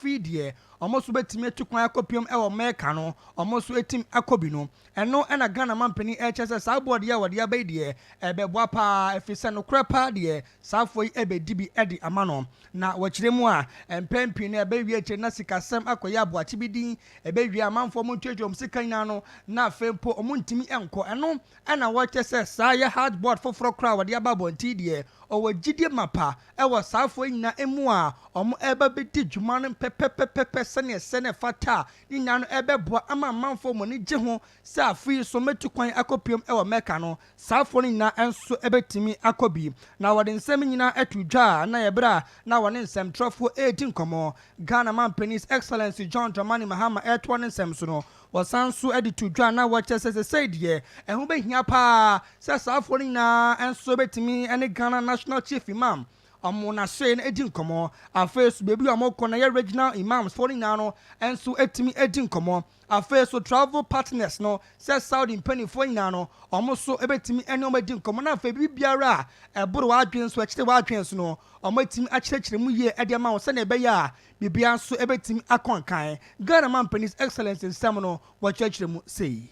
Feed almost betimi to kwa kopium e wo meka no almost etim akobi no eno na Ghana mampani HS sa board ya wode abai de ebeboa pa efise no krepa de safo ebedi bi edi amano na wakire mu a empempi na ebewie eche na sikasem akoya aboachi bidin ebewie amanfo mu twetwom sika nyina no na afempo omuntimi enko eno na wache se sa ya hardboard foforo kra wode ababonti de owo gidie mapa ewo safo nyina emu a omo eba bedi dwuma no pepepepe sene fata nyina no ebeboa ama manfo mo ni gye ho se afi so metu kwan akopiem ewo meka no safo nyina enso ebetimi akobi na wode nsem nyina atudwa na yebra na wone nsem trofo 18 komo Ghana Mampany's Excellency John Dramani Mahama etwo ne nsem so no wasanso edi tudwa na wache se de ehu behia pa se safo nyina enso betimi ene Ghana National Chief Imam amuna sen edi nkomo afeso bebi amoko na ye regional imams for nyina no enso etimi edi nkomo afeso travel partners no se Saudi penny for nyina no omoso ebetimi ene omedi nkomo na afa bibiara eboro wadwen so akite wadwen so no omatimi akirechire mu ye ede ma wo se na ebe ya bibia so ebetimi akonkan Ghana Mampany's Excellency nsem no wachirechire mu sei.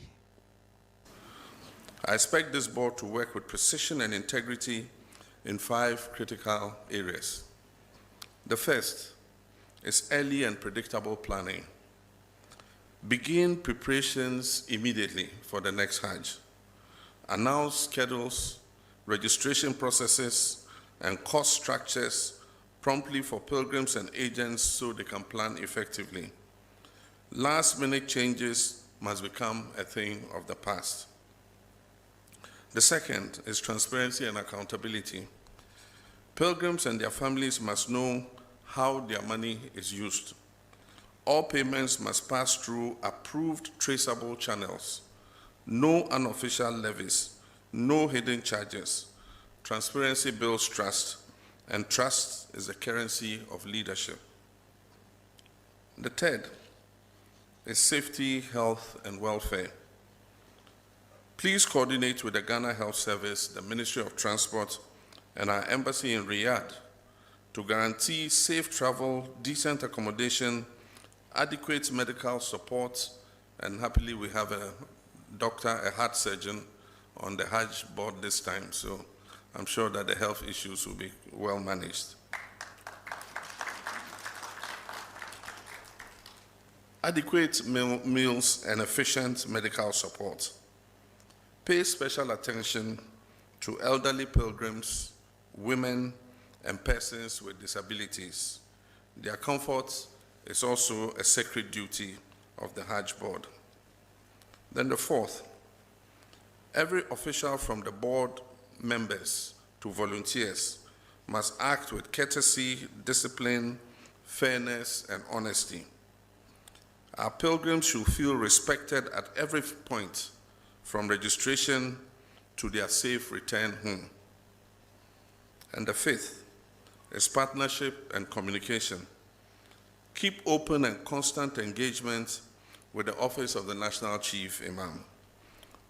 I expect this board to work with precision and integrity in 5 critical areas. The first is early and predictable planning. Begin preparations immediately for the next Hajj. Announce schedules, registration processes, and cost structures promptly for pilgrims and agents so they can plan effectively. Last-minute changes must become a thing of the past. The second is transparency and accountability. Pilgrims and their families must know how their money is used. All payments must pass through approved traceable channels. No unofficial levies, no hidden charges. Transparency builds trust, and trust is the currency of leadership. The third is safety, health, and welfare. Please coordinate with the Ghana Health Service, the Ministry of Transport, and our embassy in Riyadh to guarantee safe travel, decent accommodation, adequate medical support, and happily we have a doctor, a heart surgeon on the Hajj board this time, so I'm sure that the health issues will be well managed. Adequate meals and efficient medical support. Pay special attention to elderly pilgrims, women, and persons with disabilities. Their comfort is also a sacred duty of the Hajj board. Then the fourth, every official from the board members to volunteers must act with courtesy, discipline, fairness, and honesty. Our pilgrims should feel respected at every point, from registration to their safe return home. And the fifth is partnership and communication. Keep open and constant engagement with the Office of the National Chief Imam,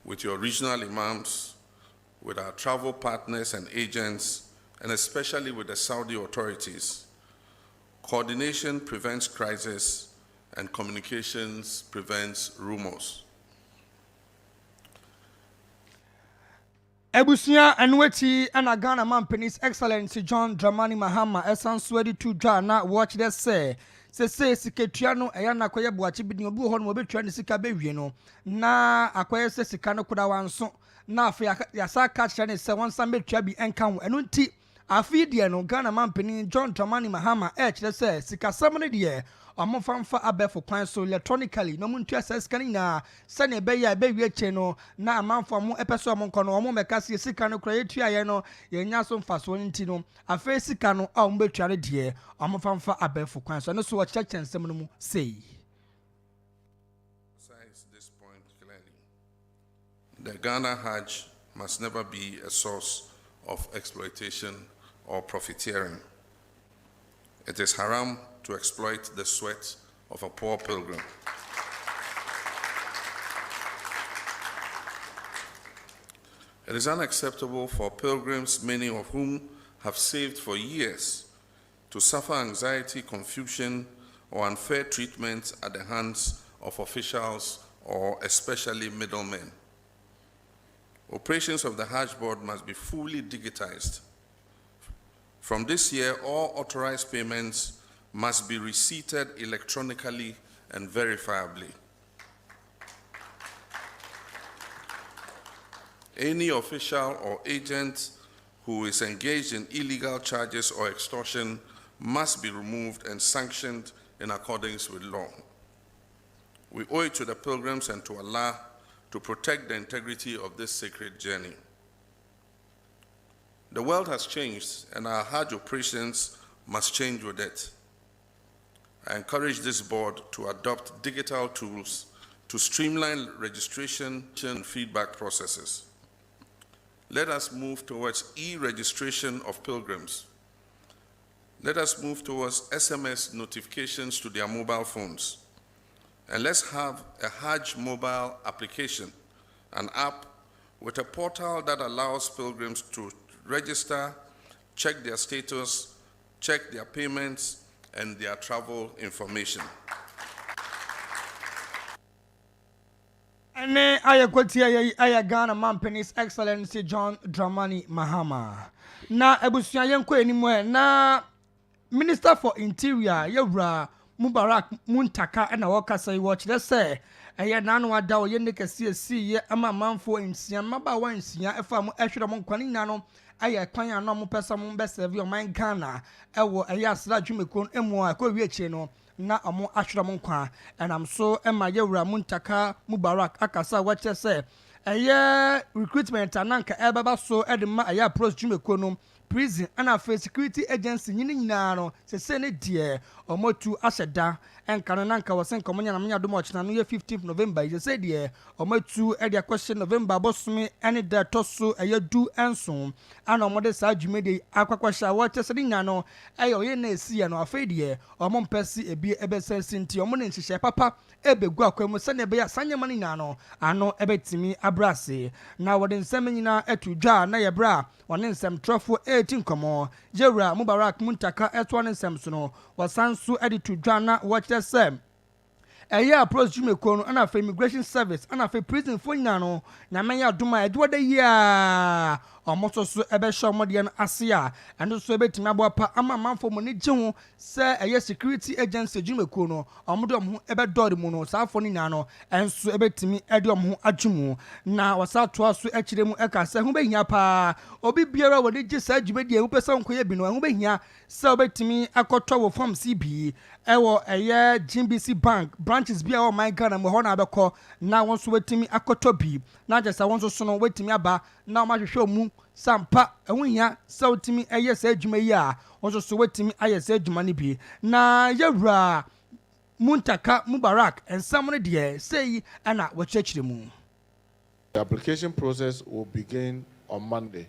with your regional imams, with our travel partners and agents, and especially with the Saudi authorities. Coordination prevents crisis, and communications prevents rumors. Ebusia Anweti and Ghana Mampany's Excellency John Dramani Mahama esanswedi to na watch this say siketuano eyana koye boachi bidin obi ho no obetwa ne sika bewie no na akoye se sika no koda wanso na afi yasa catch ne se won sam betwa bi enka ho eno nti afi de no Ghana Mampany John Dramani Mahama kire se sika sam ne de amfanfa abefo kwan so electronically no muntu asesika na se ne be ya bewie che no na amanfo mo epeso mo nko no mo meka se sika no kra yetua ye no ye nya so mfaso nti no afi sika no a mo betua ne de amfanfa abefo kwan so no so wacheche nsem no mu sei. Besides this point clearly, the Ghana Hajj must never be a source of exploitation or profiteering. It is haram to exploit the sweat of a poor pilgrim. It is unacceptable for pilgrims, many of whom have saved for years, to suffer anxiety, confusion, or unfair treatment at the hands of officials or especially middlemen. Operations of the Hajj Board must be fully digitized. From this year, all authorized payments must be receipted electronically and verifiably. Any official or agent who is engaged in illegal charges or extortion must be removed and sanctioned in accordance with law. We owe it to the pilgrims and to Allah to protect the integrity of this sacred journey. The world has changed, and our Hajj operations must change with it. I encourage this board to adopt digital tools to streamline registration and feedback processes. Let us move towards e-registration of pilgrims. Let us move towards SMS notifications to their mobile phones. And let's have a Hajj mobile application, an app with a portal that allows pilgrims to register, check their status, check their payments, and their travel information. Ene ayakwati ayagana Mampen's Excellency John Dramani Mahama. Na ebusuya yenko enimu na Minister for Interior Yewra Mubarak Muntaka na wakasa yi watch let's say eye nanu ada oye ne kese ye ama manfo nsia maba wa nsia efa mu ehwere mo nkwane nyano aye kwan ano mo pesa mo be serve o man Ghana ewo eye asra dwumekon emu a ko wieche no na omo ahwere mo nkwa enam so ema Yewra Muntaka Mubarak akasa wache say eye recruitment ananka ebaba so edema eye approach dwumekon no prison and a security agency nyina no se ne die omotu aseda enka no nanka wosen komonya na mnya do mo china no 15th November se die omotu e dia question November bosome ene da toso eyedu enso ana omode sa dwumede akwakwasha wo chese nya no oye na esi no afedie omo mpesi ebi ebesensi nti omo ne nhihye papa ebegu akwemu se ne be ya sanyema ne nya no ano ebetimi abrase na wode nsem nyina etudwa na ye bra wone nsem trofo 18 komo Yewra Mubarak Muntaka etwa ne nsem so no wasansu editudwa na watche sem eye approach Jumekon ana for immigration service ana for prison for nyano na menya duma edwo da ya omoto so ebe sha omode no ase a endo so ebetimi aboapa ama manfo mo ne gye se eye security agency Jumekon no omode omho ebe dori mu no saafo ni nyano enso ebetimi ede omho adwumu na wasato aso ekiremu eka se hu behia pa obi biara wode gye sa adwumadi e hu pesa nkoye bi no hu behia se obetimi akotwa wo form CB ewo eye GBC Bank branches bia o my Ghana mo ho na abekọ na won so wetimi akotọ bi na jesa won so no wetimi aba na ma hwehwe mu sampa ehunhia se wetimi eye se adwuma yi a won so wetimi aye se adwuma ni bi na Yewra Muntaka Mubarak ensam no de sei ana wachechire mu. The application process will begin on Monday,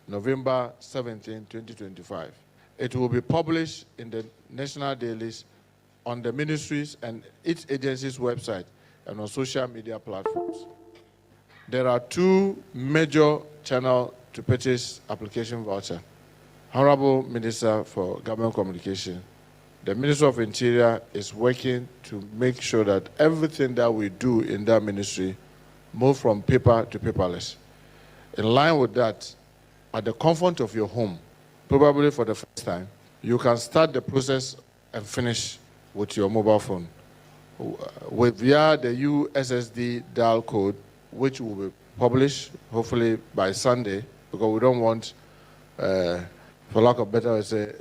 November 17, 2025. It will be published in the national dailies, on the ministries and its agencies' website, and on social media platforms. There are two major channels to purchase application voucher. Honorable Minister for Government Communication, the Minister of Interior is working to make sure that everything that we do in that ministry move from paper to paperless. In line with that, at the comfort of your home, probably for the first time, you can start the process and finish with your mobile phone via the USSD dial code, which will be published hopefully by Sunday, because we don't want, for lack of better words, a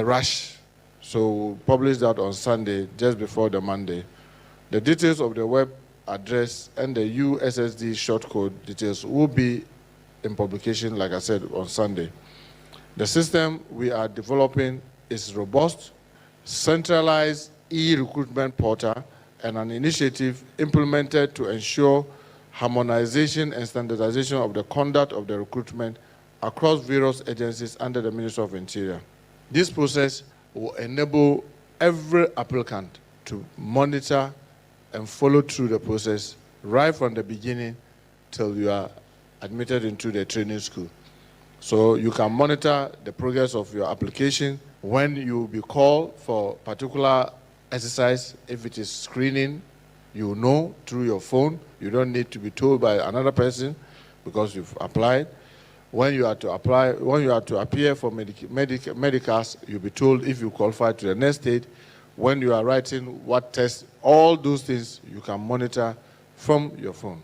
rush. So we'll publish that on Sunday, just before the Monday. The details of the web address and the USSD shortcode details will be in publication, like I said, on Sunday. The system we are developing is robust, centralized e-recruitment portal, and an initiative implemented to ensure harmonization and standardization of the conduct of the recruitment across various agencies under the Ministry of Interior. This process will enable every applicant to monitor and follow through the process right from the beginning till you are admitted into the training school. So you can monitor the progress of your application when you will be called for particular exercise. If it is screening, you know through your phone. You don't need to be told by another person because you've applied. When you are to apply, when you are to appear for medicals, you'll be told if you qualify to the next stage. When you are writing what test, all those things you can monitor from your phone.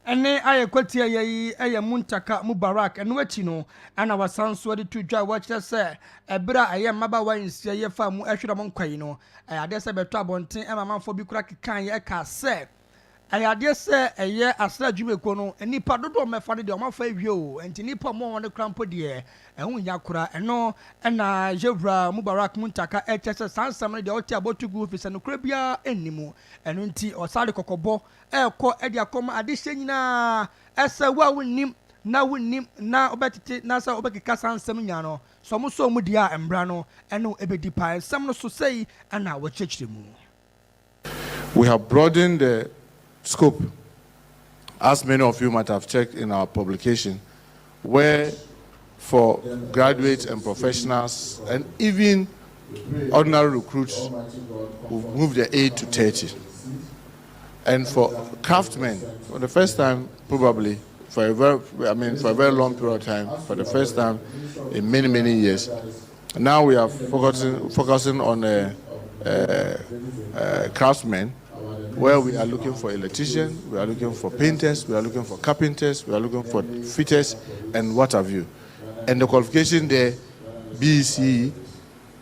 Ene aye kwati aye Muntaka Mubarak eno achi no ana wasanso de tudwa wa kire se ebra aye maba wa nsia ye fa mu ehwere mo nkwai no ade se beto abonten emamanfo bi kura kekan ye ka se ade se eye asra dwumeko no nipa dodo mefa de omafa ewie o enti nipa mo won de krampo de ehun nya kura eno na jevra Mubarak Muntaka echese sansam de oti abotugu ofisa no kura bia enimu eno nti osade kokobo eko edi akoma ade nyina esa wa wonim na obetete na sa obekeka sansam nya no so mo so mu dia embra no eno ebedi pa sam no so sei ana wo chechiremu. We have broadened the scope, as many of you might have checked in our publication, where for graduates and professionals and even ordinary recruits, we've moved the age to 30. And for craftsmen, for the first time, probably for a very long period of time, for the first time in many, many years, now we are focusing on craftsmen, where we are looking for electricians, we are looking for painters, we are looking for carpenters, we are looking for fitters, and what have you. And the qualification there, BEC,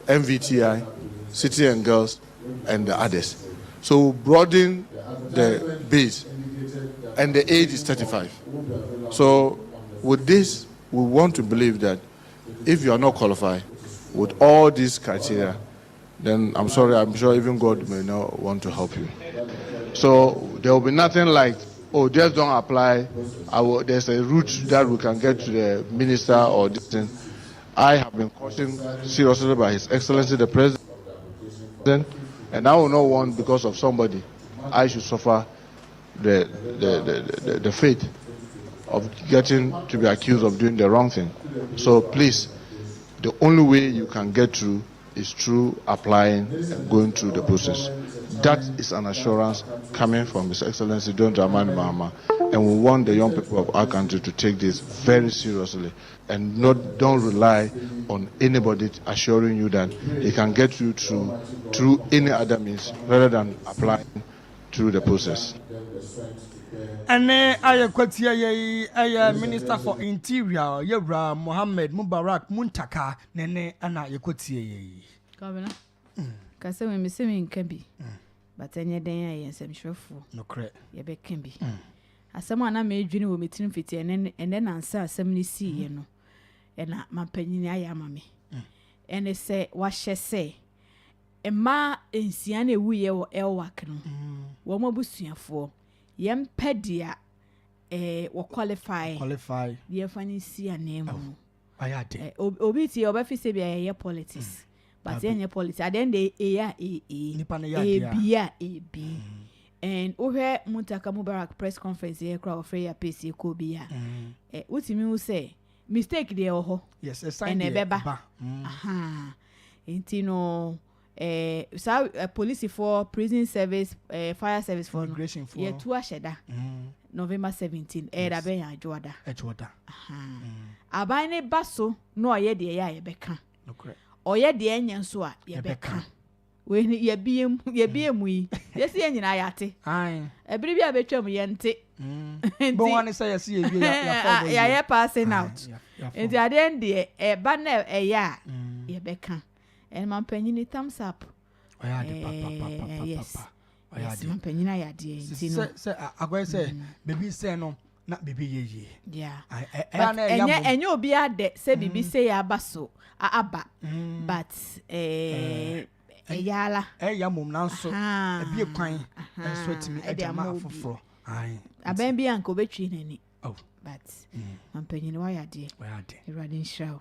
MVTI, City and Girls, and the others. So broaden the base, and the age is 35. So with this, we want to believe that if you are not qualified with all these criteria, then I'm sorry, I'm sure even God may not want to help you. So there will be nothing like, oh, just don't apply. There's a route that we can get to the minister or this thing. I have been cautioned seriously by His Excellency the President, and I will not want, because of somebody, I should suffer the fate of getting to be accused of doing the wrong thing. So please, the only way you can get through is through applying and going through the process. That is an assurance coming from His Excellency Don Dramani Mahama, and we want the young people of our country to take this very seriously and don't rely on anybody assuring you that he can get you through any other means rather than applying through the process. And I kwati aye Minister for Interior Yebra Mohammed Mubarak Muntaka nene ana yekwati aye. Kwabena. Kase we mese me nka bi. But enye den aye nsɛmhwɛfo. No kre. Ye be ka bi. Asɛm ana me edwini wo metin fiti ene nansa asɛm ne siiye no. Ena mampanyini aye amame. Ene sɛ wahyɛ sɛ emma ensia na ewuye wo elwak no. Wo mabusuafo yempedia wo qualify the fancy name ayade obi ti obafi se bia ye politics but ye politics at the end nipa na ya b and ohwe Muntaka Mubarak press conference here crowd for ya PC ko bia utimi hu say mistake dey ho yes a sign dey ba aha intino police for prison service fire service for immigration for ye tu asheda November 17 da ben ajoda aban ne baso no oye de ya ye beka oye de enya nso a ye beka we ye biem yi yesi enyina ya te ebiri bia betwam ye nte bon one say yes ya passing out enti aden de ba na ya ye beka and mampanyini thumbs up. Yes. Yes, mampanyina ya die. Say agwa say baby say no na baby ye. Yeah. Enye obi ade say baby say ya baso aba. But eyala. Ya mom na nso e bi kwan enso timi edama afoforo. Ai. Aben bi anko betwi nani. Oh. But mampanyini wa ya die. Wa ya die. Erade nshaw.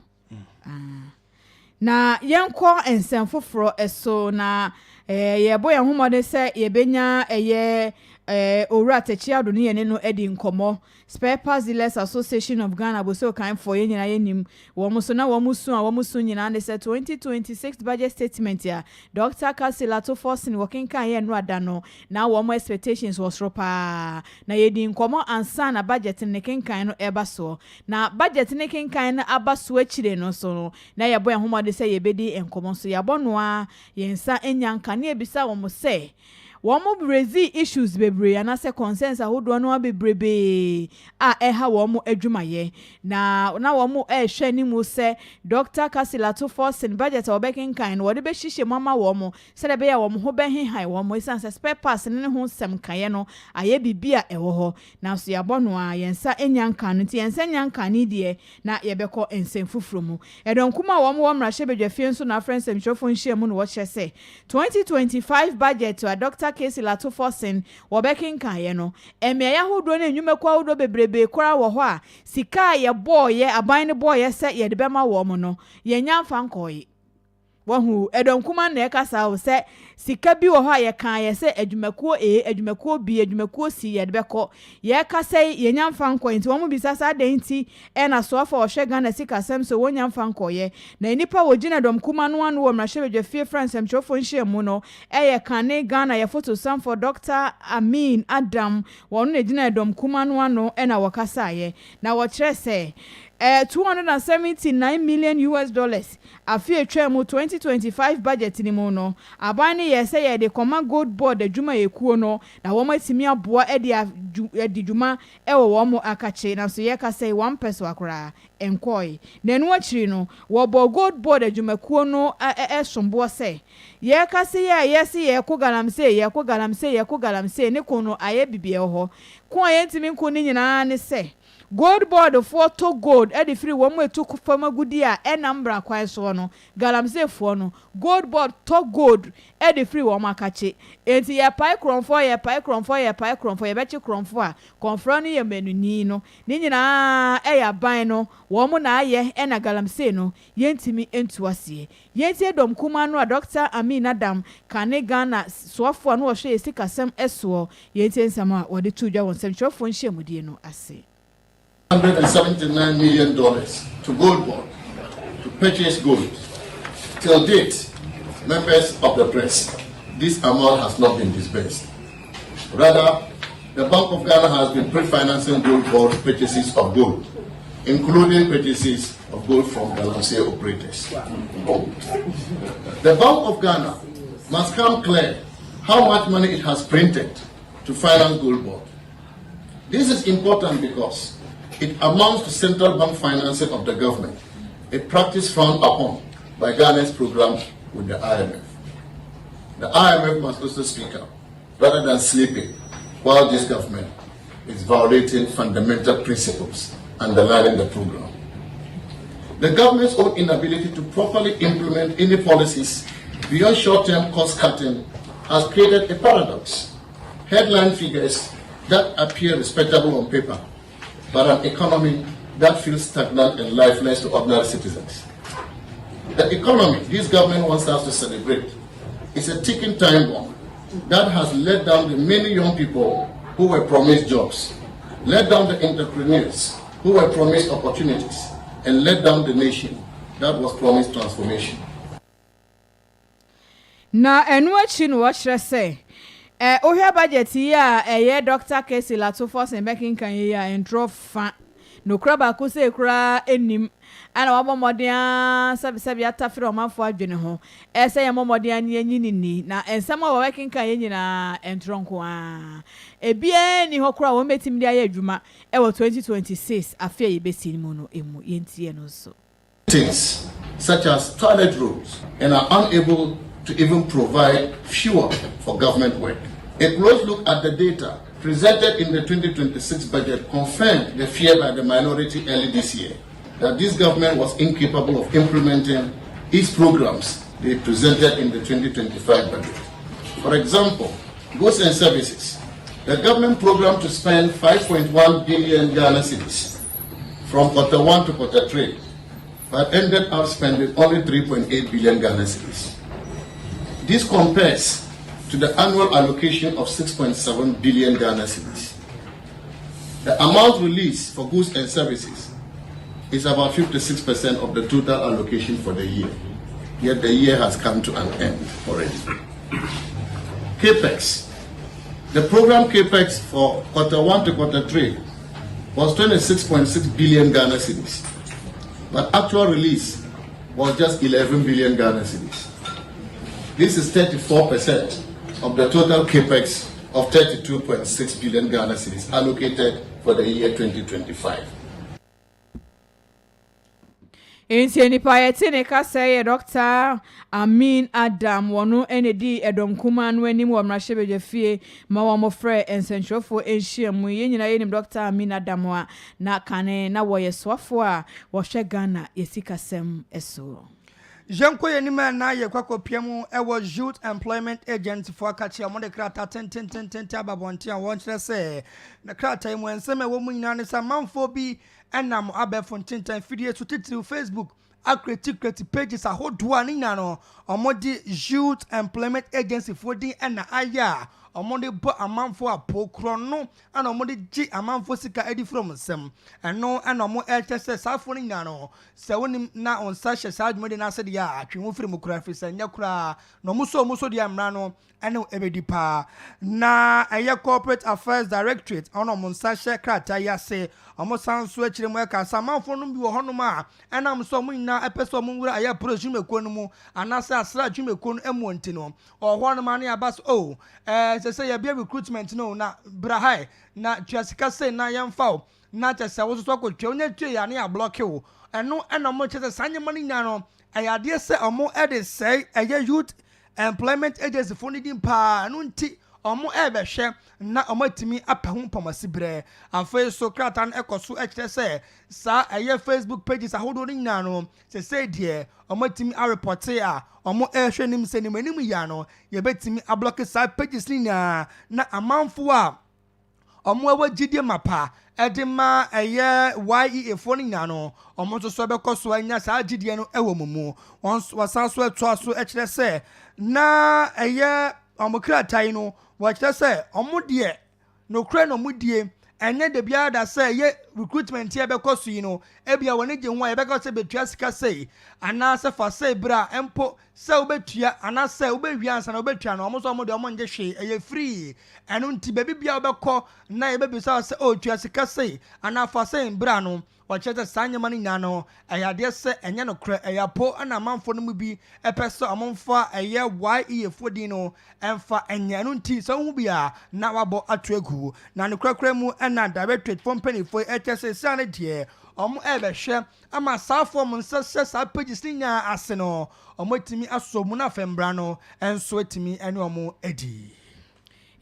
Na yenko ensem foforo eso na yebo ye homode se ye benya eye Owura Acheampongmaa ne yene no edi nkomo Spare Parts Dealers Association of Ghana bo so kan for yenyina yenim wo mo so na wo mo so nyina ne say 2026 budget statement ya Dr. Kasilato Forcing working kan ye no ada no na wo mo expectations was ropa na yedi nkomo ansa na budget ne kenkan no eba so na budget ne kenkan na aba so akire no so no na ye boy homode say ye bedi nkomo so ya bonoa yensa enyanka na ebisa wo mo say Womo brezi issues bebre and as a consensus ahodo no abebrebe a eha womo adwumaye na womo hwe ni mu se Dr. Kasilato Forcing budget obekin kan wo de be hihye mama womo se de be ya womo ho be henhan womo isanse spare parts ne ho sem kaye no aye bibia ewo ho na so ya bono a yensa enyanka no ti yensa nyanka ni de na ye beko ensem fufuro mu edonkuma womo wo mrahye bedwafie nso na friends emchofo nhye mu no wo hye se 2025 budget to Dr. Kasilato Forcing wobekin kan no emia ya hodo na enwumekwa hodo bebrebe kora wo ho a sika ye boye aban ne boye se ye de bema wo mo no ye nyamfa nkoyi wahu edonkuma na ekasa wo se sika bi wo ho a ye kan ye se adwumakuo adwumakuo bi adwumakuo si ye de beko ye kasa ye nyamfa nkoyi nti wo mo bisasa denti e na so afa wo hwe Ghana sika sem so wo nyamfa nkoye na nipa wo gina domkuma no anu wo mrahye bedwafie France emchofo nhye mu no ye kan ne Ghana ye photo sam for Dr. Amin Adam wo no gina domkuma no anu e na wakasa ye na wo kire se $279 million afi etwa mu 2025 budget ni mu no aban ne ye say ye de Koma Gold Board adwuma yekuo no na wo matimi aboa edi dwuma wo wo mo akache na so ye ka say 1 person akora enkoi na enu akiri no wo bo Gold Board adwuma kuo no sombo say ye ka say ye say ye ko galamse ne ko no aye bibie ho ko ye ntimi nko ni nyina ne say Gold Board for to gold edi free wo mo etu fama gudi a enambra kwan so no galamse fo no Gold Board to gold edi free wo makache enti ye pai kronfo ye bechi kronfo a konfro ni ye menuni no ni nyina ya ban no wo mo na aye na galamse no yentimi entuasie yenti edom kuma no a Dr. Amin Adam kane Ghana soafo no wo hwe sikasem eso yenti ensama wo de tudwa won semchofo nhyiamudie no ase $179 million to Gold Board to purchase gold. Till date, members of the press, this amount has not been disbursed. Rather, the Bank of Ghana has been pre-financing Gold Board purchases of gold, including purchases of gold from galamsey operators. The Bank of Ghana must come clear how much money it has printed to finance Gold Board. This is important because it amounts to central bank financing of the government, a practice frowned upon by Ghana's program with the IMF. The IMF must also speak up, rather than sleeping, while this government is violating fundamental principles underlying the program. The government's own inability to properly implement any policies beyond short-term cost cutting has created a paradox. Headline figures that appear respectable on paper, but an economy that feels stagnant and lifeless to ordinary citizens. The economy this government wants us to celebrate is a ticking time bomb that has let down the many young people who were promised jobs, let down the entrepreneurs who were promised opportunities, and let down the nation that was promised transformation. Na enuachi no wachre say ohia budget ya Dr. Kasilato Forcing making kan ya intro fa no kraba ko se kra enim ana wabo modern sabi atafire omanfo adwene ho say ya modern nyini na ensama wo working kan nyina intro nko a ebie ni ho kra wo metim dia ya adwuma e wo 2026 afia ye besi mu no emu yentie no so things such as toilet rolls and are unable to even provide fuel for government work. A close look at the data presented in the 2026 budget confirmed the fear by the minority early this year that this government was incapable of implementing its programs they presented in the 2025 budget. For example, goods and services. The government programmed to spend 5.1 billion Ghana cedis from Q1 to Q3, but ended up spending only 3.8 billion Ghana cedis. This compares to the annual allocation of 6.7 billion Ghana cedis. The amount released for goods and services is about 56% of the total allocation for the year. Yet the year has come to an end already. CAPEX. The program CAPEX for Q1 to Q3 was 26.6 billion Ghana cedis, but actual release was just 11 billion Ghana cedis. This is 34% of the total CAPEX of 32.6 billion Ghana cedis allocated for the year 2025. Inti nipa yeti ne kasa ye Dr. Amin Adam wono enedi edomkuma no anim wo mrahye fie ma wo mofre ensentrofo enhyiamu ye nyina ye nim Dr. Amin Adam a na kane na wo yeswafo a wo hwe Ghana yesikasem eso. Jenko yenima na ye kwakopiamu ewo Youth Employment Agency for akachi amode krata 10 ababonti a won kire se na krata imu enseme wo munyina ne samanfo bi enam abefo ntintan fidie to titiri Facebook create pages ahodo ani nya no omodi Youth Employment Agency for din ena aya omode bo amanfo apokro no ana omode gi amanfo sika edi from nsem eno ana omo elchese safo ni nya no se wonim na onsa hye sadwumde na ase dia atwenwo firi mukura fisa nya kura no muso dia mra no ene ebedi pa na eye Corporate Affairs Directorate ono monsa hye krata ya se omo sanso akire mu eka samanfo no bi wo honom a enam so mu nyina epeso mu wura aya projection meko no mu anasa asra adwumeko no emu nti no ohwo no ma ne abas say ya be recruitment no na brahai na twasika say na yemfa na chese wo so kwotwe onya twe ya na ya block wo eno mo chese sanye mani nya no ayade se omo ede say eye Youth Employment Agency for needing pa no nti omo ebehwe na omo timi apahu pomasi bre afei so krata na ekoso ekire se sa eye Facebook pages ahodo ni nya no se de omo timi a report a omo ehwe nim se nim anim ya no ye betimi a block sa pages ni na amanfo a omo awagide mapa edema eye YEA for ni nya no omo so bekoso anya sa agide no ewo mumu wasan so eto so ekire se na eye omo krata no watch say omudie no kra no mudie enye de bia da say ye recruitment here be koso yi no ebia woni je ho ye be koso betua sika say ana se fa say bra empo say obetua ana say obewia ansa na obetua no omo so omo de omo nje hwe eye free enu nti bebi bia obekọ na ye be bisa say o tua sika say ana fa say bra no wachete sanye mani nyano ayade se enye no kra ayapo ana manfo no mu bi epeso amonfa eye YEA fodi no emfa enye no nti so hu bia na wabo atoegu na ne krakra mu na directorate for company for HSA sane de omo ebehwe ama safo mo nsese sa pages ni nya ase no omo timi aso mu na fembra no enso etimi ene omo edi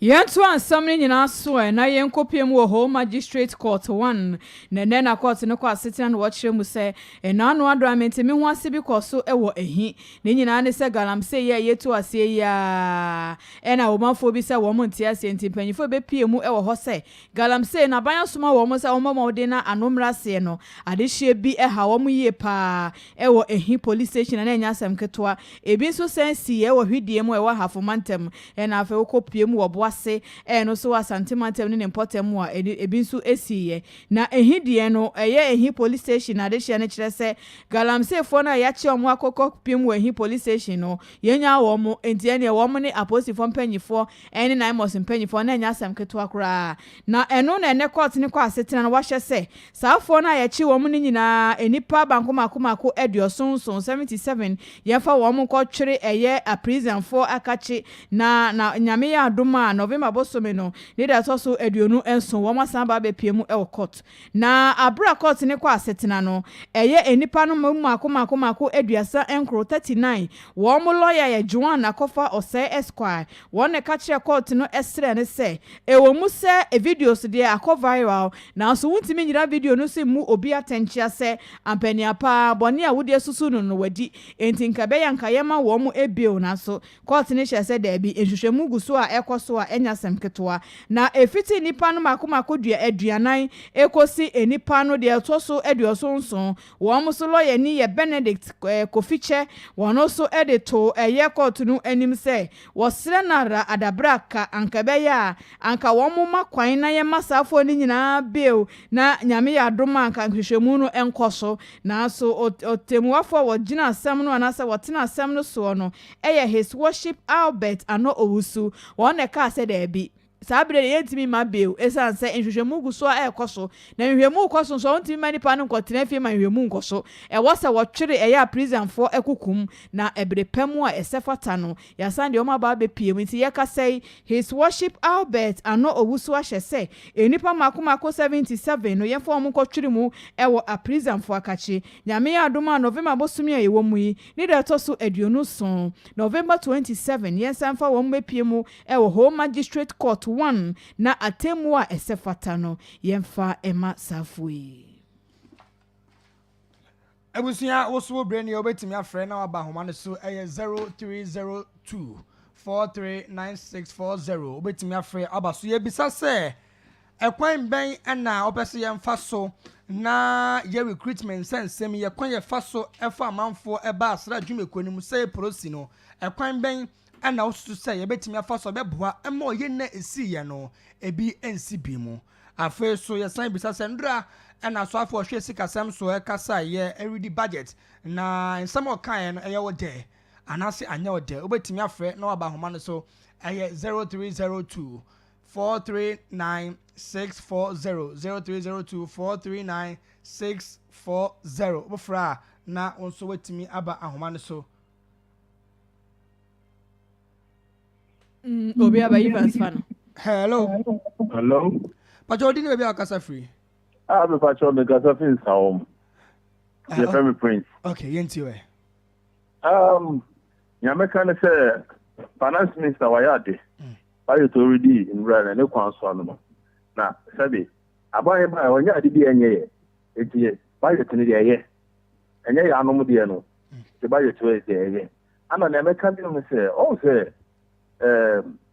Yentu ansamni nyina so na yenkopiem wo Home Magistrate Court 1 na court no kwa sitting and watch mu se na no adrament me ho ase bi koso ewo ehi ne nyina ne se galamse ye yetu ase ya na omafo bi se wo mo ntia se ntipanyifo be pie mu ewo ho se galamse na ban soma wo mo se wo mo de na anomra se no adehie bi ha wo mo ye pa ewo ehi police station na nya asem ketwa ebi so sensi ewo hwidie mu ewo hafomantem na afa wo kopiem wo se no so asantimantem ne importem wa ebi nso esiye na ehidie no ehi police station adehia ne kire se galamse fo na ya che omo akoko pim wa ehi police station no yenya wo mo entie ne wo mo ne aposifo mpanyifo ene na imos mpanyifo na nya asem keto akura na eno na ene court ne kwa asetena na wahye se saafo na ya chi wo mo ne nyina enipa banko makomako edioson 77 yefa wo mo ko twere a prison for akachi na nyame ya adoma November bosome no ne da so aduonu enso wo masan ba be piemu e court na abra court ne kwa asetena no enipa no makomako aduasa enkro 39 wo mo lawyer ye Joan na kofa Osei Esquire wo ne ka kire court no esre ne se wo mu se videos de akọ viral na so wuntimi nyira video no se mu obi atenchia se ampania pa boni a wode susu no wadi entinka be yanka yema wo mo ebio na so court ne hye se da bi enhwehwemu guso a ekoso a enya semketoa na efiti nipa no makomako dua aduanan ekosi enipa no de toso eduosonson wo mo so lawyer ni ye Benedict Kofiche wono so edito court no anim se wo sere na adabraka anka beya anka womuma kwan na ye masafo ni nyina bill na nyame ya doma anka nhwehwemu no enkoso na so otemuafo wogina asem no anasa wotena asem no so no eye his worship Albert ano owusu won ka se da bi sabre yentimi ma bill esan se nhwehwemu gu so ekoso na nhwehwemu koso so ontimi mani pa no nkotena fi ma nhwehwemu nkoso e wasa wotwere eya prison for ekukum na ebrepemu a esefata no yasan de o ma ba be piem nti ye ka say his worship Albert ano owusu ahye se enipa makomako 77 no ye fo mu kotwere mu ewo a prison for akachi nyame ya adoma November bosumi a yewo mu yi ni da to so aduonu so November 27 ye sanfa wo mu be piem ewo home magistrate court 1 na atemu a esefata no yemfa ema safui Ebusia woso breni obetimi afre na waba homa no so 0302 439640 obetimi afre abaso ye bisa se ekwan ben na opese yemfa so na ye recruitment sensem ye kwan ye fa so efa amanfo eba asra dwumekoni mu se prosi no ekwan ben na wosu se ye betimi afa so beboa ema oye na esi ye no ebi ensi bi mu afa so ye san bisa se ndra na so afo hwe sikasem so kasa ye every budget na nsam okan no eye wo de anase anya wo de obetimi afre na waba homa no so 0302 439640 0302 439640 bofra na onso wetimi aba ahoma no so obi aba Evans fan. Hello. Pajodi ni baby akasa free. I'm a patron of the Gaza home. The family prince. Okay, yenti we. Yameka say finance minister wayade. Why to already in run and no kwanso no. Na sabi abaye ba onya ade bi enye etie why to ni dey ye. Enye ya no mu dey no. Se ba ye to dey ye. Ana na Yameka bi no say oh say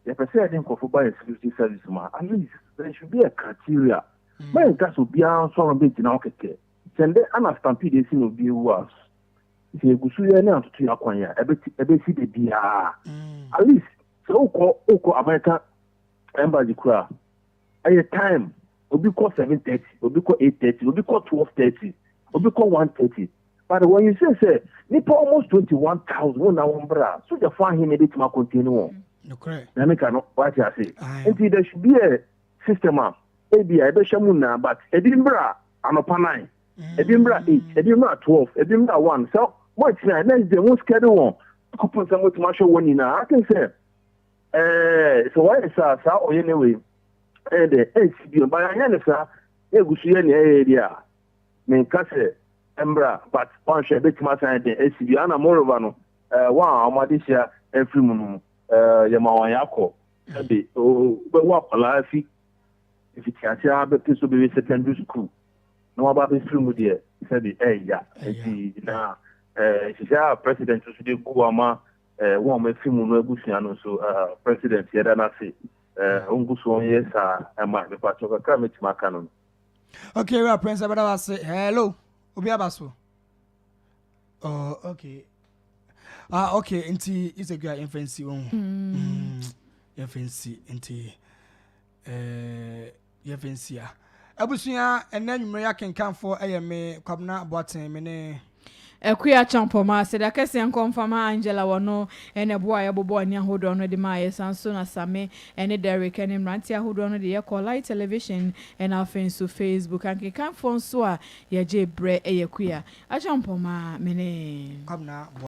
the president of buy security service ma at least there should be a criteria. When it will be on so bit now keke. Send ana stampede si no bi was. If you go through any to your kwanya, ebe si de bia. At least so oko America embassy kura. At time obi call 7:30, obi call 8:30, obi call 12:30, obi call 1:30. But when you say nipa almost 21,000 na wombra, so the find him edit ma continue. Okay. Na make no what you say. And there should be a system ebi ebe shamuna but Edinburgh anopa 9 Edinburgh 8 Edinburgh 12 Edinburgh 1 so what na next day won't schedule one couple some to ma show one na I can say so why is sa oye anyway the HCB but anya ne sa egusu ye ne area men ka say Edinburgh but one share bit ma say the HCB ana moreover no one amadisia every munu yamawan yakọ ebe o be wa kwala fi if it can say be secondary school no about be free media said yeah na she say president so dey go ama one me film no egusia no so president yeda na say onguso yes ama me pa choka ka me timaka no. Okay, we are prince abada was say hello obi abaso. Oh okay. Okay, inti is a good infancy on. Infancy inti Yevensia. Abusuya and then you can come for me Kwabena Boateng mene Akua Acheampongmaa said I can confirm Angela wano and a boy abobo anya hodo no de my sanso na same and Derek and Rantia hodo no de call light television and our friends to Facebook and can phone so a ye je bre Akua Acheampongmaa mene Kwabena